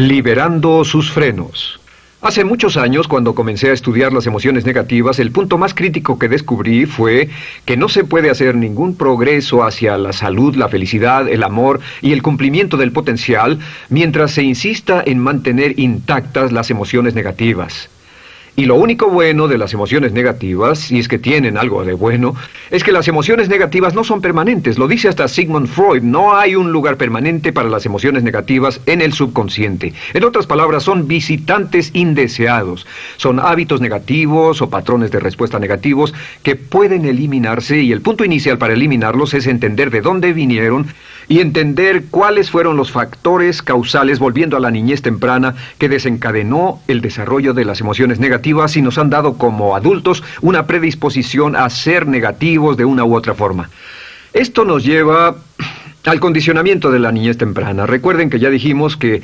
Liberando sus frenos. Hace muchos años, cuando comencé a estudiar las emociones negativas, el punto más crítico que descubrí fue que no se puede hacer ningún progreso hacia la salud, la felicidad, el amor y el cumplimiento del potencial mientras se insista en mantener intactas las emociones negativas. Y lo único bueno de las emociones negativas, si es que tienen algo de bueno, es que las emociones negativas no son permanentes. Lo dice hasta Sigmund Freud, no hay un lugar permanente para las emociones negativas en el subconsciente. En otras palabras, son visitantes indeseados. Son hábitos negativos o patrones de respuesta negativos que pueden eliminarse, y el punto inicial para eliminarlos es entender de dónde vinieron y entender cuáles fueron los factores causales, volviendo a la niñez temprana, que desencadenó el desarrollo de las emociones negativas y nos han dado como adultos una predisposición a ser negativos de una u otra forma. Esto nos lleva al condicionamiento de la niñez temprana. Recuerden que ya dijimos que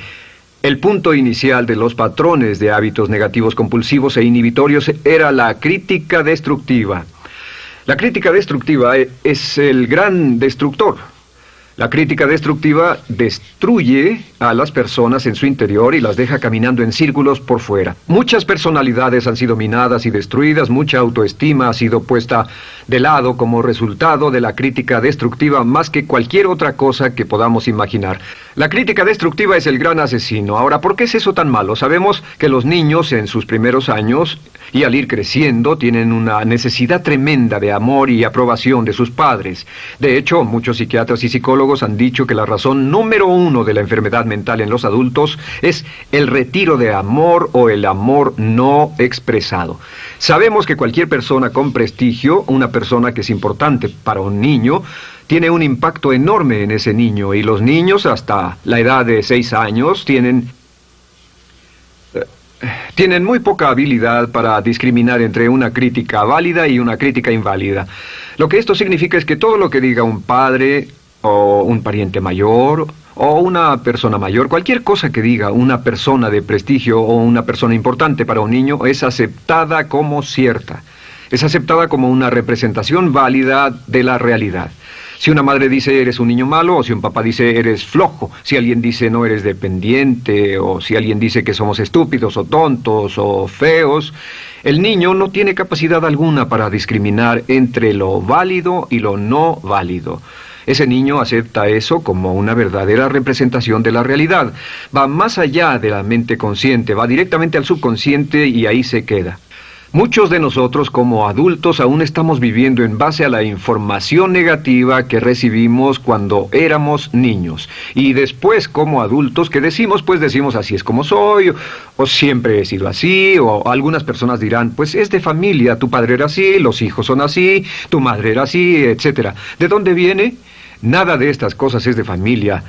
el punto inicial de los patrones de hábitos negativos compulsivos e inhibitorios era la crítica destructiva. La crítica destructiva es el gran destructor. La crítica destructiva destruye a las personas en su interior y las deja caminando en círculos por fuera. Muchas personalidades han sido minadas y destruidas, mucha autoestima ha sido puesta de lado como resultado de la crítica destructiva más que cualquier otra cosa que podamos imaginar. La crítica destructiva es el gran asesino. Ahora, ¿por qué es eso tan malo? Sabemos que los niños en sus primeros años y al ir creciendo tienen una necesidad tremenda de amor y aprobación de sus padres. De hecho, muchos psiquiatras y psicólogos han dicho que la razón número uno de la enfermedad mental en los adultos es el retiro de amor o el amor no expresado. Sabemos que cualquier persona con prestigio, una persona que es importante para un niño, tiene un impacto enorme en ese niño, y los niños hasta la edad de 6 años tienen muy poca habilidad para discriminar entre una crítica válida y una crítica inválida. Lo que esto significa es que todo lo que diga un padre o un pariente mayor o una persona mayor, cualquier cosa que diga una persona de prestigio o una persona importante para un niño es aceptada como cierta. Es aceptada como una representación válida de la realidad. Si una madre dice eres un niño malo, o si un papá dice eres flojo, si alguien dice no eres dependiente, o si alguien dice que somos estúpidos o tontos o feos, el niño no tiene capacidad alguna para discriminar entre lo válido y lo no válido. Ese niño acepta eso como una verdadera representación de la realidad. Va más allá de la mente consciente, va directamente al subconsciente y ahí se queda. Muchos de nosotros como adultos aún estamos viviendo en base a la información negativa que recibimos cuando éramos niños. Y después como adultos, ¿qué decimos? Pues decimos así es como soy, o siempre he sido así, o algunas personas dirán, pues es de familia, tu padre era así, los hijos son así, tu madre era así, etc. ¿De dónde viene? Nada de estas cosas es de familia.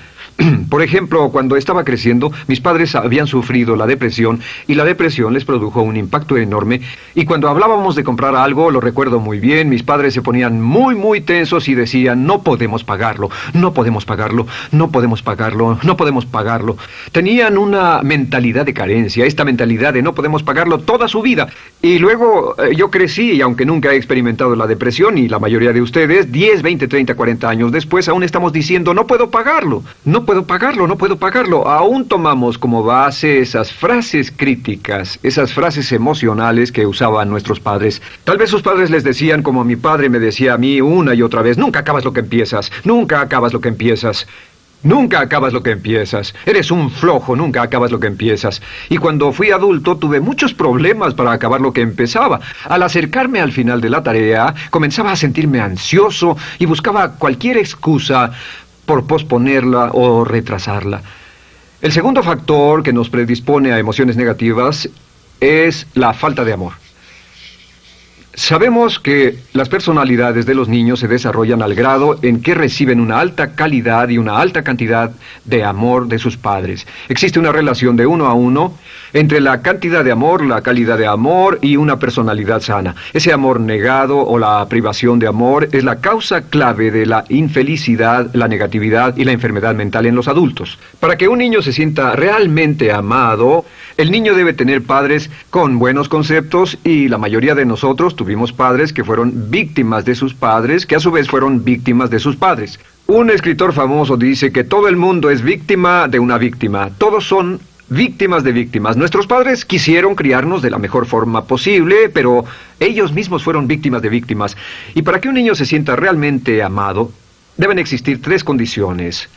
Por ejemplo, cuando estaba creciendo, mis padres habían sufrido la depresión y la depresión les produjo un impacto enorme. Y cuando hablábamos de comprar algo, lo recuerdo muy bien, mis padres se ponían muy tensos y decían, no podemos pagarlo, no podemos pagarlo, no podemos pagarlo, no podemos pagarlo. Tenían una mentalidad de carencia, esta mentalidad de no podemos pagarlo toda su vida. Y luego yo crecí y aunque nunca he experimentado la depresión, y la mayoría de ustedes, 10, 20, 30, 40 años después, aún estamos diciendo, no puedo pagarlo, no puedo pagarlo, no puedo pagarlo. Aún tomamos como base esas frases críticas, esas frases emocionales que usaban nuestros padres. Tal vez sus padres les decían como mi padre me decía a mí una y otra vez, nunca acabas lo que empiezas, nunca acabas lo que empiezas. Nunca acabas lo que empiezas. Eres un flojo, nunca acabas lo que empiezas. Y cuando fui adulto tuve muchos problemas para acabar lo que empezaba. Al acercarme al final de la tarea, comenzaba a sentirme ansioso y buscaba cualquier excusa por posponerla o retrasarla. El segundo factor que nos predispone a emociones negativas es la falta de amor. Sabemos que las personalidades de los niños se desarrollan al grado en que reciben una alta calidad y una alta cantidad de amor de sus padres. Existe una relación de 1 a 1 entre la cantidad de amor, la calidad de amor y una personalidad sana. Ese amor negado o la privación de amor es la causa clave de la infelicidad, la negatividad y la enfermedad mental en los adultos. Para que un niño se sienta realmente amado, el niño debe tener padres con buenos conceptos, y la mayoría de nosotros tuvimos padres que fueron víctimas de sus padres, que a su vez fueron víctimas de sus padres. Un escritor famoso dice que todo el mundo es víctima de una víctima. Todos son víctimas de víctimas. Nuestros padres quisieron criarnos de la mejor forma posible, pero ellos mismos fueron víctimas de víctimas. Y para que un niño se sienta realmente amado, deben existir 3 condiciones.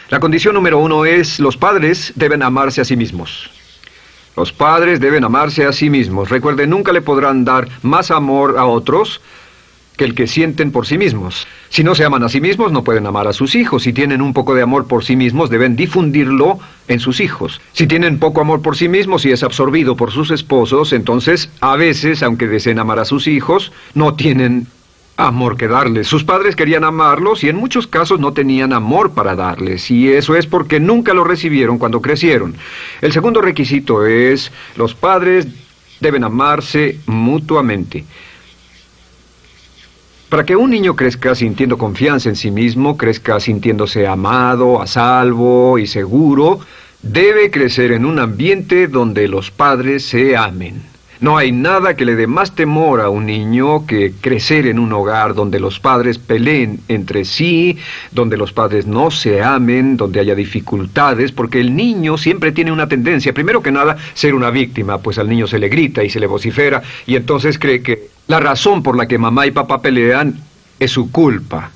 La condición número 1 es: los padres deben amarse a sí mismos. Los padres deben amarse a sí mismos. Recuerden, nunca le podrán dar más amor a otros que el que sienten por sí mismos. Si no se aman a sí mismos, no pueden amar a sus hijos. Si tienen un poco de amor por sí mismos, deben difundirlo en sus hijos. Si tienen poco amor por sí mismos y es absorbido por sus esposos, entonces, a veces, aunque deseen amar a sus hijos, no tienen amor que darles. Sus padres querían amarlos y en muchos casos no tenían amor para darles. Y eso es porque nunca lo recibieron cuando crecieron. El segundo requisito es: los padres deben amarse mutuamente. Para que un niño crezca sintiendo confianza en sí mismo, crezca sintiéndose amado, a salvo y seguro, debe crecer en un ambiente donde los padres se amen. No hay nada que le dé más temor a un niño que crecer en un hogar donde los padres peleen entre sí, donde los padres no se amen, donde haya dificultades, porque el niño siempre tiene una tendencia, primero que nada, ser una víctima, pues al niño se le grita y se le vocifera, y entonces cree que la razón por la que mamá y papá pelean es su culpa.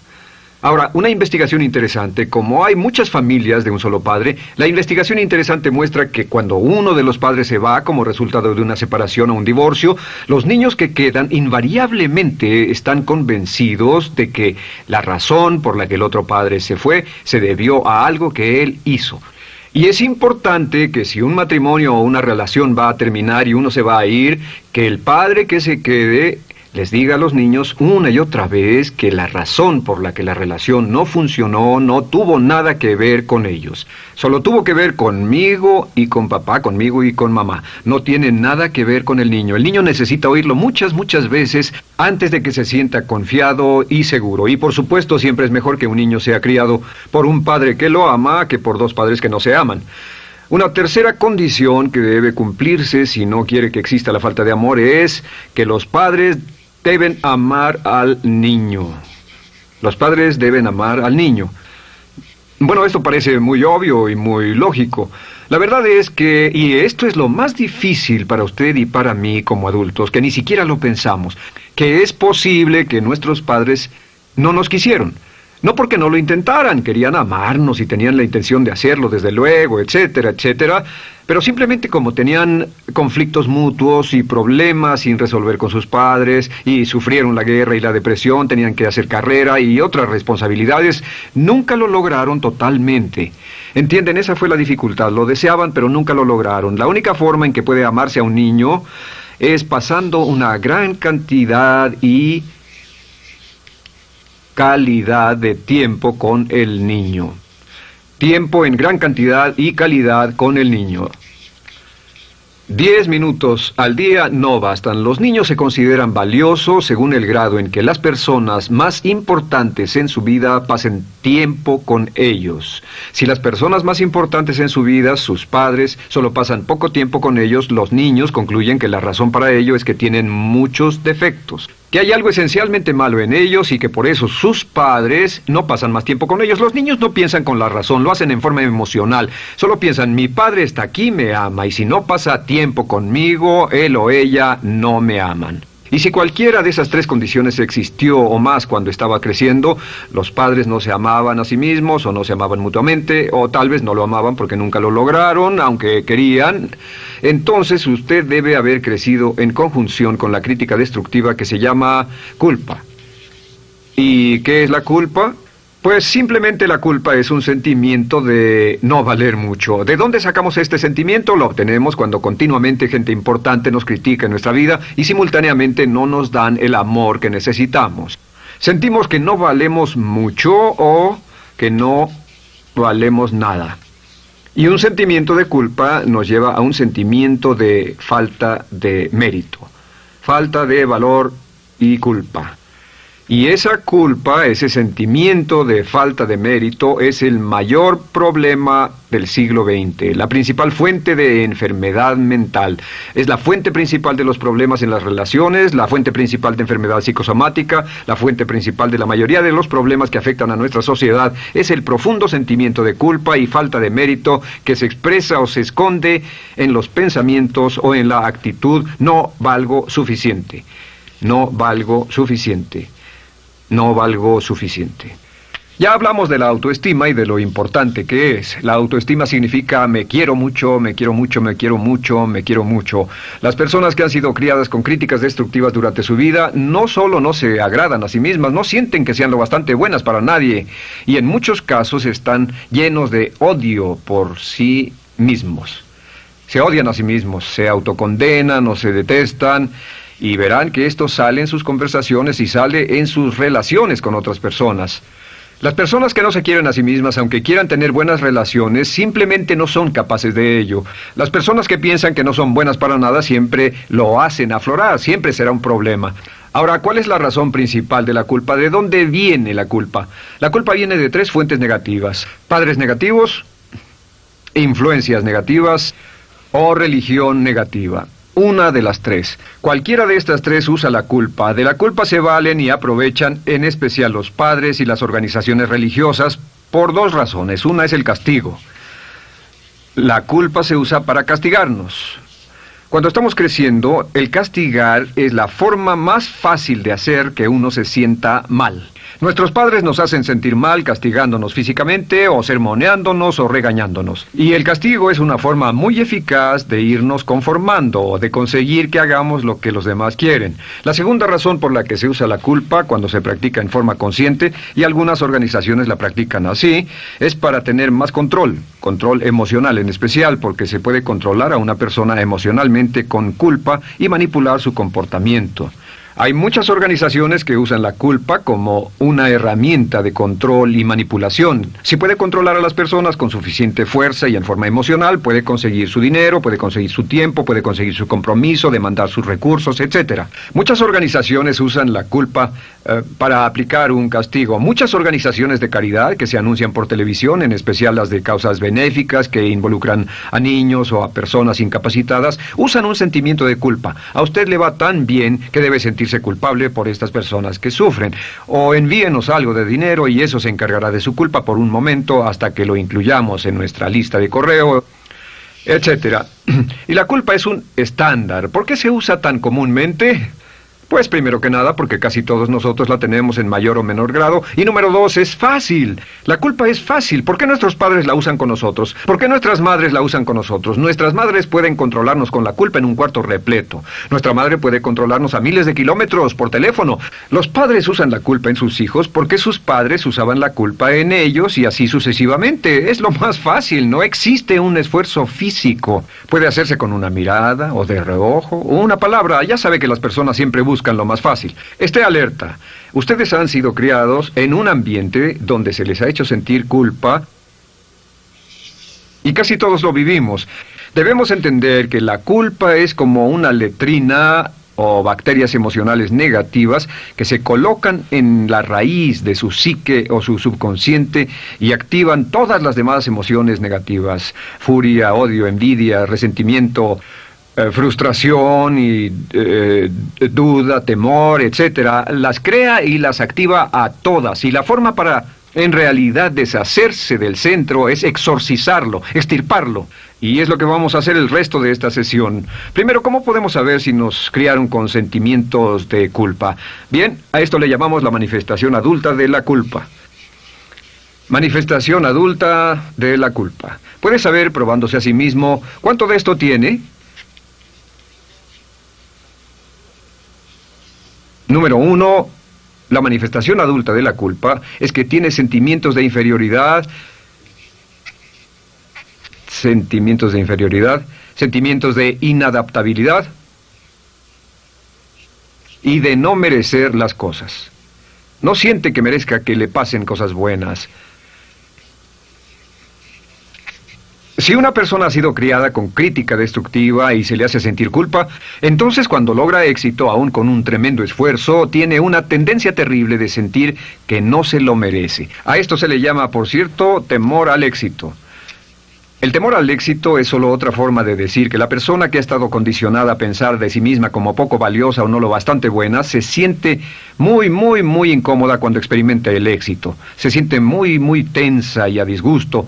Ahora, una investigación interesante: como hay muchas familias de un solo padre, la investigación interesante muestra que cuando uno de los padres se va como resultado de una separación o un divorcio, los niños que quedan invariablemente están convencidos de que la razón por la que el otro padre se fue se debió a algo que él hizo. Y es importante que si un matrimonio o una relación va a terminar y uno se va a ir, que el padre que se quede les diga a los niños una y otra vez que la razón por la que la relación no funcionó no tuvo nada que ver con ellos. Solo tuvo que ver conmigo y con papá, conmigo y con mamá. No tiene nada que ver con el niño. El niño necesita oírlo muchas veces antes de que se sienta confiado y seguro. Y por supuesto, siempre es mejor que un niño sea criado por un padre que lo ama que por 2 padres que no se aman. Una tercera condición que debe cumplirse si no quiere que exista la falta de amor es que los padres deben amar al niño. Los padres deben amar al niño. Bueno, esto parece muy obvio y muy lógico. La verdad es que, y esto es lo más difícil para usted y para mí como adultos, que ni siquiera lo pensamos, que es posible que nuestros padres no nos quisieron. No porque no lo intentaran, querían amarnos y tenían la intención de hacerlo, desde luego, etcétera, etcétera, pero simplemente como tenían conflictos mutuos y problemas sin resolver con sus padres, y sufrieron la guerra y la depresión, tenían que hacer carrera y otras responsabilidades, nunca lo lograron totalmente. ¿Entienden? Esa fue la dificultad. Lo deseaban, pero nunca lo lograron. La única forma en que puede amarse a un niño es pasando una gran cantidad y calidad de tiempo con el niño. Tiempo en gran cantidad y calidad con el niño. 10 minutos al día no bastan. Los niños se consideran valiosos según el grado en que las personas más importantes en su vida pasen tiempo con ellos. Si las personas más importantes en su vida, sus padres, solo pasan poco tiempo con ellos, los niños concluyen que la razón para ello es que tienen muchos defectos, que hay algo esencialmente malo en ellos y que por eso sus padres no pasan más tiempo con ellos. Los niños no piensan con la razón, lo hacen en forma emocional. Solo piensan: mi padre está aquí, me ama, y si no pasa tiempo conmigo, él o ella no me aman. Y si cualquiera de esas 3 condiciones existió o más cuando estaba creciendo, los padres no se amaban a sí mismos, o no se amaban mutuamente, o tal vez no lo amaban porque nunca lo lograron, aunque querían, entonces usted debe haber crecido en conjunción con la crítica destructiva que se llama culpa. ¿Y qué es la culpa? Pues simplemente la culpa es un sentimiento de no valer mucho. ¿De dónde sacamos este sentimiento? Lo obtenemos cuando continuamente gente importante nos critica en nuestra vida y simultáneamente no nos dan el amor que necesitamos. Sentimos que no valemos mucho o que no valemos nada. Y un sentimiento de culpa nos lleva a un sentimiento de falta de mérito, falta de valor y culpa. Y esa culpa, ese sentimiento de falta de mérito, es el mayor problema del siglo XX, la principal fuente de enfermedad mental. Es la fuente principal de los problemas en las relaciones, la fuente principal de enfermedad psicosomática, la fuente principal de la mayoría de los problemas que afectan a nuestra sociedad. Es el profundo sentimiento de culpa y falta de mérito que se expresa o se esconde en los pensamientos o en la actitud: no valgo suficiente, no valgo suficiente. No valgo suficiente. Ya hablamos de la autoestima y de lo importante que es. La autoestima significa me quiero mucho, me quiero mucho, me quiero mucho, me quiero mucho. Las personas que han sido criadas con críticas destructivas durante su vida no solo no se agradan a sí mismas, no sienten que sean lo bastante buenas para nadie, y en muchos casos están llenos de odio por sí mismos. Se odian a sí mismos, se autocondenan o se detestan. Y verán que esto sale en sus conversaciones y sale en sus relaciones con otras personas. Las personas que no se quieren a sí mismas, aunque quieran tener buenas relaciones, simplemente no son capaces de ello. Las personas que piensan que no son buenas para nada siempre lo hacen aflorar, siempre será un problema. Ahora, ¿cuál es la razón principal de la culpa? ¿De dónde viene la culpa? La culpa viene de 3 fuentes negativas: padres negativos, influencias negativas o religión negativa. Una de las 3. Cualquiera de estas 3 usa la culpa. De la culpa se valen y aprovechan, en especial los padres y las organizaciones religiosas, por 2 razones. Una es el castigo. La culpa se usa para castigarnos. Cuando estamos creciendo, el castigar es la forma más fácil de hacer que uno se sienta mal. Nuestros padres nos hacen sentir mal castigándonos físicamente o sermoneándonos o regañándonos. Y el castigo es una forma muy eficaz de irnos conformando o de conseguir que hagamos lo que los demás quieren. La segunda razón por la que se usa la culpa cuando se practica en forma consciente, y algunas organizaciones la practican así, es para tener más control emocional en especial, porque se puede controlar a una persona emocionalmente con culpa y manipular su comportamiento. Hay muchas organizaciones que usan la culpa como una herramienta de control y manipulación. Si puede controlar a las personas con suficiente fuerza y en forma emocional, puede conseguir su dinero, puede conseguir su tiempo, puede conseguir su compromiso, demandar sus recursos, etc. Muchas organizaciones usan la culpa para aplicar un castigo. Muchas organizaciones de caridad que se anuncian por televisión, en especial las de causas benéficas que involucran a niños o a personas incapacitadas, usan un sentimiento de culpa. A usted le va tan bien que debe sentirse culpable por estas personas que sufren. O envíenos algo de dinero y eso se encargará de su culpa por un momento hasta que lo incluyamos en nuestra lista de correo, etc. Y la culpa es un estándar. ¿Por qué se usa tan comúnmente? Pues primero que nada porque casi todos nosotros la tenemos en mayor o menor grado. Y número 2, es fácil. La culpa es fácil. ¿Por qué nuestros padres la usan con nosotros? ¿Por qué nuestras madres la usan con nosotros? Nuestras madres pueden controlarnos con la culpa en un cuarto repleto. Nuestra madre puede controlarnos a miles de kilómetros por teléfono. Los padres usan la culpa en sus hijos porque sus padres usaban la culpa en ellos y así sucesivamente. Es lo más fácil. No existe un esfuerzo físico. Puede hacerse con una mirada o de reojo o una palabra. Ya sabe que las personas siempre buscan lo más fácil. Esté alerta. Ustedes han sido criados en un ambiente donde se les ha hecho sentir culpa y casi todos lo vivimos. Debemos entender que la culpa es como una letrina o bacterias emocionales negativas que se colocan en la raíz de su psique o su subconsciente y activan todas las demás emociones negativas: furia, odio, envidia, resentimiento, frustración y duda, temor, etcétera. Las crea y las activa a todas. Y la forma para, en realidad, deshacerse del centro es exorcizarlo, extirparlo. Y es lo que vamos a hacer el resto de esta sesión. Primero, ¿cómo podemos saber si nos criaron con sentimientos de culpa? Bien, a esto le llamamos la manifestación adulta de la culpa. Manifestación adulta de la culpa. Puede saber, probándose a sí mismo, ¿cuánto de esto tiene? Número 1, la manifestación adulta de la culpa es que tiene sentimientos de inferioridad, sentimientos de inadaptabilidad y de no merecer las cosas. No siente que merezca que le pasen cosas buenas. Si una persona ha sido criada con crítica destructiva y se le hace sentir culpa, entonces cuando logra éxito, aún con un tremendo esfuerzo, tiene una tendencia terrible de sentir que no se lo merece. A esto se le llama, por cierto, temor al éxito. El temor al éxito es solo otra forma de decir que la persona que ha estado condicionada a pensar de sí misma como poco valiosa o no lo bastante buena, se siente muy incómoda cuando experimenta el éxito. Se siente muy tensa y a disgusto.